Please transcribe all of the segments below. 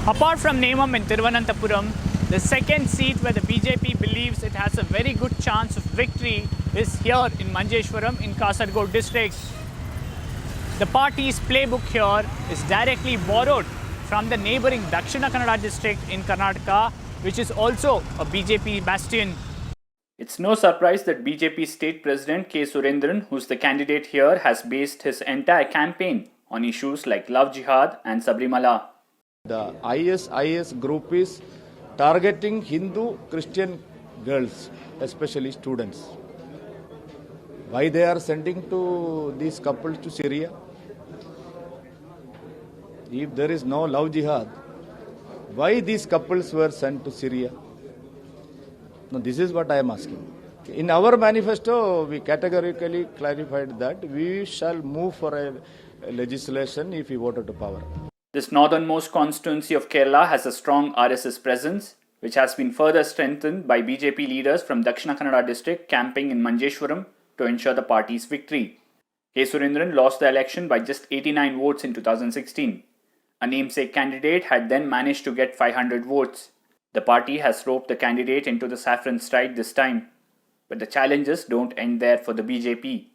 Apart from Nemam in Thiruvananthapuram, the second seat where the BJP believes it has a very good chance of victory is here in Manjeshwaram in Kasaragod district. The party's playbook here is directly borrowed from the neighbouring Dakshina Kannada district in Karnataka, which is also a BJP bastion. It's no surprise that BJP state president K. Surendran, who's the candidate here, has based his entire campaign on issues like love jihad and Sabrimala. The IS group is targeting Hindu Christian girls, especially students. Why they are sending to these couples to Syria? If there is no love jihad, why these couples were sent to Syria? No, this is what I am asking. In our manifesto, we categorically clarified that we shall move for a legislation if we voted to power. This northernmost constituency of Kerala has a strong RSS presence, which has been further strengthened by BJP leaders from Dakshina Kannada district camping in Manjeshwaram to ensure the party's victory. K. Surendran lost the election by just 89 votes in 2016. A namesake candidate had then managed to get 500 votes. The party has roped the candidate into the saffron stride this time. But the challenges don't end there for the BJP.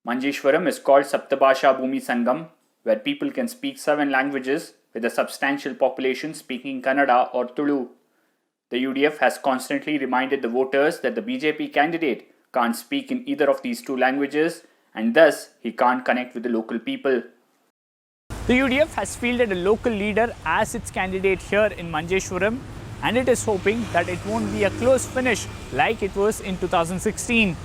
Manjeshwaram is called Saptabhasha Bhumi Sangam, where people can speak 7 languages with a substantial population speaking Kannada or Tulu. The UDF has constantly reminded the voters that the BJP candidate can't speak in either of these 2 languages and thus he can't connect with the local people. The UDF has fielded a local leader as its candidate here in Manjeshwaram, and it is hoping that it won't be a close finish like it was in 2016.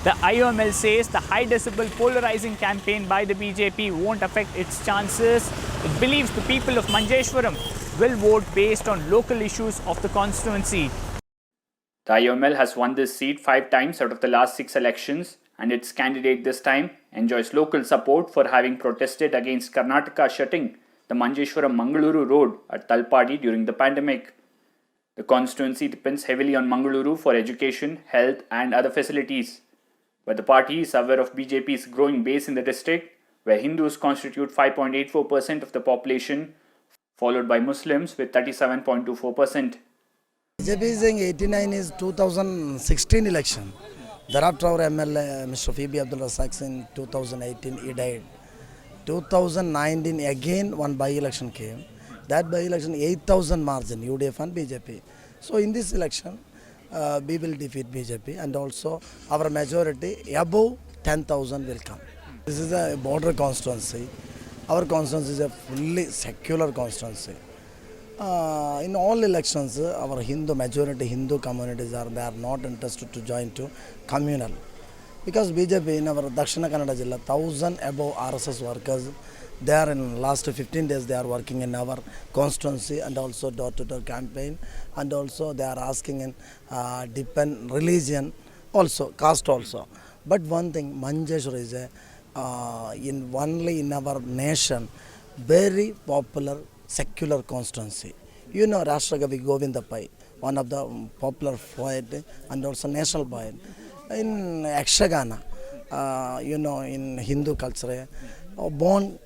The IOML says the high decibel polarizing campaign by the BJP won't affect its chances. It believes the people of Manjeshwaram will vote based on local issues of the constituency. The IOML has won this seat 5 times out of the last 6 elections, and its candidate this time enjoys local support for having protested against Karnataka shutting the Manjeshwaram-Mangaluru road at Talpadi during the pandemic. The constituency depends heavily on Mangaluru for education, health and other facilities. But the party is aware of BJP's growing base in the district, where Hindus constitute 5.84% of the population, followed by Muslims with 37.24%. BJP is saying 89 is 2016 election. Thereafter our MLA Mr. Phoebe Abdul Razak in 2018 he died. 2019 again one by-election came. That by-election 8,000 margin UDF and BJP. So in this election we will defeat BJP and also our majority above 10,000 will come. This is a border constituency. Our constituency is a fully secular constituency. In all elections, our majority Hindu communities they are not interested to join to communal. Because BJP in our Dakshina Kannada Jilla, 1,000 above RSS workers, they are in last 15 days they are working in our constituency and also door-to-door campaign, and also they are asking in depend religion, also caste also. But one thing, Manjeshwar is only in our nation very popular secular constituency. You know Rashtragavi Govinda Pai, one of the popular poet and also national poet. In Yakshagana, you know, in Hindu culture, born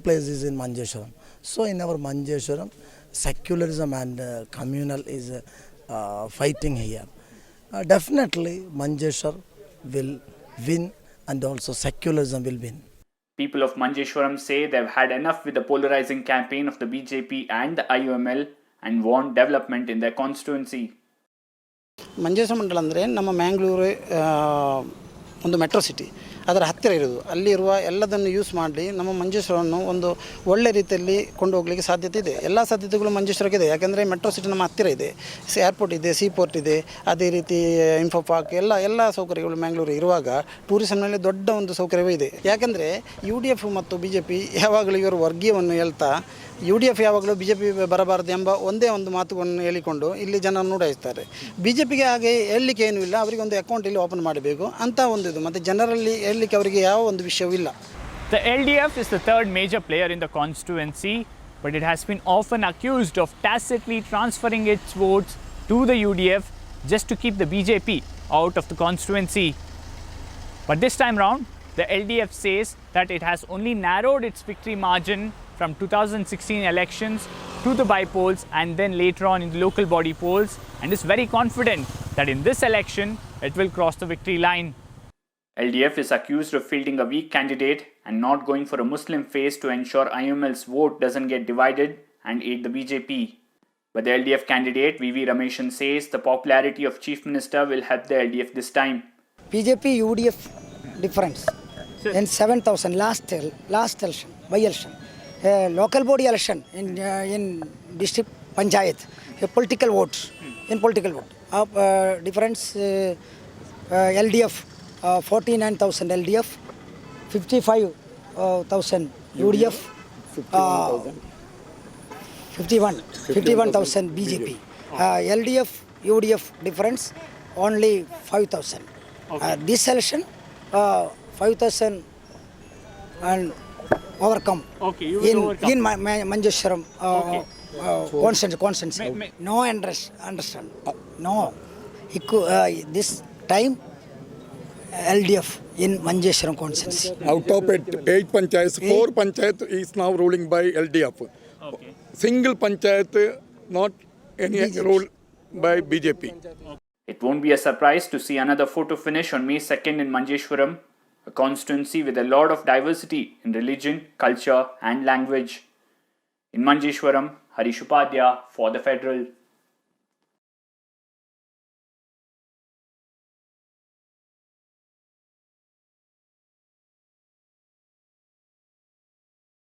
place is in Manjeshwaram. So in our Manjeshwaram, secularism and communal is fighting here. Definitely Manjeshwar will win and also secularism will win. People of Manjeshwaram say they've had enough with the polarizing campaign of the BJP and the IOML and want development in their constituency. Manjeshwar ಮಂಡಲ ಅಂದರೆ ನಮ್ಮ ಮ್ಯಾಂಗ್ಳೂರು ಒಂದು metro city ಅದರ ಹತ್ತಿರ ಇರೋದು. ಅಲ್ಲಿರುವ ಎಲ್ಲದನ್ನು use ಮಾಡಿ ನಮ್ಮ ಮಂಜೇಶ್ವರವನ್ನು ಒಂದು ಒಳ್ಳೆ ರೀತಿಯಲ್ಲಿ ಕೊಂಡು ಹೋಗಲಿಕ್ಕೆ ಸಾಧ್ಯತೆ ಇದೆ. ಎಲ್ಲ ಸಾಧ್ಯತೆಗಳು ಮಂಜೇಶ್ವರಕ್ಕೆ ಇದೆ. ಯಾಕೆಂದರೆ ಮೆಟ್ರೋ ಸಿಟಿ ನಮ್ಮ ಹತ್ತಿರ ಇದೆ, ಏರ್ಪೋರ್ಟ್ ಇದೆ, ಸೀಪೋರ್ಟ್ ಇದೆ, ಅದೇ ರೀತಿ ಇನ್ಫೋ ಪಾರ್ಕ್ ಎಲ್ಲ ಸೌಕರ್ಯಗಳು ಮ್ಯಾಂಗ್ಳೂರು ಇರುವಾಗ ಟೂರಿಸಂನಲ್ಲಿ ದೊಡ್ಡ ಒಂದು ಸೌಕರ್ಯವೇ ಇದೆ. ಯಾಕೆಂದರೆ UDF ಮತ್ತು BJP ಯಾವಾಗಲೂ ಇವರು ವರ್ಗೀಯವನ್ನು ಹೇಳ್ತಾ UDF ಯಾವಾಗಲೂ BJP ಬರಬಾರದು ಎಂಬ ಒಂದೇ ಒಂದು ಮಾತುಗಳನ್ನು ಹೇಳಿಕೊಂಡು ಇಲ್ಲಿ ಜನರನ್ನು ನೋಡಾಯಿಸ್ತಾರೆ. BJPಗೆ ಹಾಗೆ ಹೇಳಲಿಕ್ಕೆ ಏನೂ ಇಲ್ಲ, ಅವರಿಗೆ ಒಂದು ಅಕೌಂಟ್ ಇಲ್ಲಿ ಓಪನ್ ಮಾಡಬೇಕು ಅಂತ ಒಂದು ಇದು, ಮತ್ತು ಜನರಲ್ಲಿ ಹೇಳಲಿಕ್ಕೆ ಅವರಿಗೆ ಯಾವ ಒಂದು ವಿಷಯವಿಲ್ಲ. The LDF is the third major player in the constituency, but it has been often accused of tacitly transferring its votes to the UDF just to keep the BJP out of the constituency. But this time round, the LDF says that it has only narrowed its victory margin from 2016 elections to the by-polls and then later on in the local body polls, and is very confident that in this election it will cross the victory line. LDF is accused of fielding a weak candidate and not going for a Muslim face to ensure IML's vote doesn't get divided and aid the BJP. But the LDF candidate VV Rameshan says the popularity of Chief Minister will help the LDF this time. BJP UDF difference in 7,000 last election, by election, local body election in district panchayat, political votes in political vote difference LDF 49,000 LDF, 55,000 UDF, 51,000 BJP. LDF UDF difference only 5,000. This election 5,000 and overcome. Okay, you will overcome. In Manjeshwaram constancy. No understand. No. This time LDF in Manjeshwaram constancy. Out of 8 panchayats, 4 panchayat is now ruling by LDF. Okay. Single panchayat, not any rule by BJP. It won't be a surprise to see another photo finish on May 2nd in Manjeshwaram, a constituency with a lot of diversity in religion, culture and language. In Manjeshwaram, Harish Upadhyaya for the Federal.